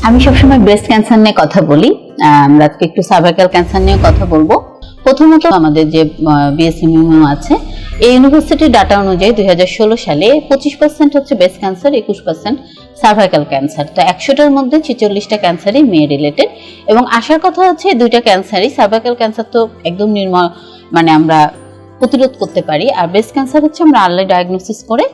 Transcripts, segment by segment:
আমি সবসময় breast cancer নিয়ে কথা বলি। আমরা আজকে একটু সার্ভাইকাল ক্যান্সার নিয়ে কথা বলবো। প্রথমত আমাদের যে বিএসএমইউ আছে, এই ইউনিভার্সিটির ডাটা অনুযায়ী 2016 সালে 25% হচ্ছে ব্রেস্ট ক্যান্সার, 21% সার্ভাইকাল ক্যান্সার। তো 100টার মধ্যে 46টা ক্যান্সারই মেয়ে রিলেটেড। এবং আসার কথা হচ্ছে দুইটা ক্যান্সারই, সার্ভাইকাল ক্যান্সার তো একদম নির্মল, মানে আমরা প্রতিরোধ করতে পারি, আর ব্রেস্ট ক্যান্সার হচ্ছে আমরা আর্লি ডায়াগনোসিস করে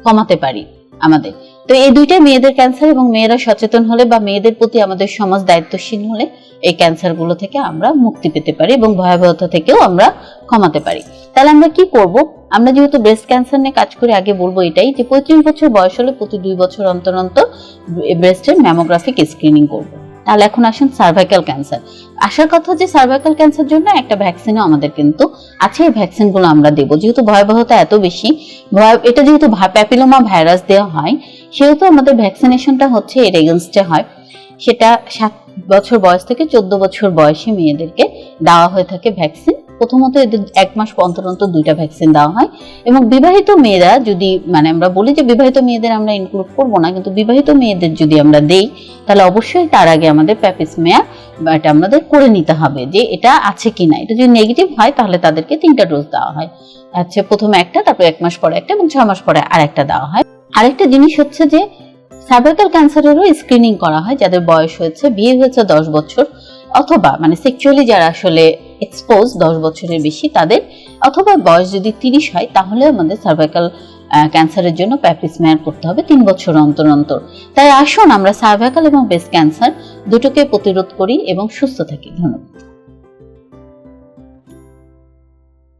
কমাতে পারি আমাদের। তো এই দুইটা মেয়েদের ক্যান্সার, এবং মেয়েরা সচেতন হলে বা মেয়েদের প্রতি আমাদের সমাজ দায়িত্বশীল হলে এই ক্যান্সারগুলো থেকে আমরা মুক্তি পেতে পারি এবং ভয়াবহতা থেকেও আমরা কমাতে পারি। তাহলে আমরা কি করব? আমরা যেহেতু ব্রেস্ট ক্যান্সার নিয়ে কাজ করে আগে বলবো এটাই যে 35 বছর বয়স হলে প্রতি 2 বছর অন্তর অন্তর ব্রেস্টের ম্যামোগ্রাফিক স্ক্রিনিং করব। তাহলে এখন আসুন সার্ভাইকাল ক্যান্সার। আসার কথা যে সার্ভাইকাল ক্যান্সার জন্য একটা ভ্যাকসিনও আমাদের কিন্তু আছে, এই ভ্যাকসিনগুলো আমরা দেব। যেহেতু ভয়াবহতা এত বেশি, এটা যেহেতু প্যাপিলোমা ভাইরাস দেওয়া হয়, সেহেতু আমাদের ভ্যাকসিনেশনটা হচ্ছে এর এগেইনস্টে হয়। সেটা 7 বছর বয়স থেকে 14 বছর বয়সী মেয়েদেরকে দেওয়া হয়ে থাকে ভ্যাকসিন। প্রথমত এদের 1 মাস অন্তর অন্তর 2টা ভ্যাকসিন দেওয়া হয়। এবং বিবাহিত মেয়েরা যদি, মানে আমরা বলি যে বিবাহিত মেয়েদের আমরা ইনক্লুড করব না, কিন্তু বিবাহিত মেয়েদের যদি আমরা দেই তাহলে অবশ্যই তার আগে আমাদের প্যাপিসমিয়ার এটা আমাদের করে নিতে হবে যে এটা আছে কিনা। এটা যদি নেগেটিভ হয় তাহলে তাদেরকে 3টা ডোজ দেওয়া হয়। আচ্ছা, প্রথমে একটা, তারপর 1 মাস পরে একটা, এবং 6 মাস পরে আরেকটা দেওয়া হয়। আরেকটা জিনিস হচ্ছে যে সার্ভাইকাল ক্যান্সারেরও স্ক্রিনিং করা হয় যাদের বয়স হয়েছে, বিয়ে হয়েছে 10 বছর, অথবা মানে সেক্সুয়ালি যারা আসলে এক্সপোজ 10 বছরের বেশি তাদের, অথবা বয়স যদি 30 হয় তাহলে আমাদের সার্ভাইকাল ক্যান্সারের জন্য প্যাপিসমিয়ার করতে হবে 3 বছর অন্তর অন্তর। তাই আসুন আমরা সার্ভাইকাল এবং ব্রেস্ট ক্যান্সার দুটোকে প্রতিরোধ করি এবং সুস্থ থাকি। ধন্যবাদ।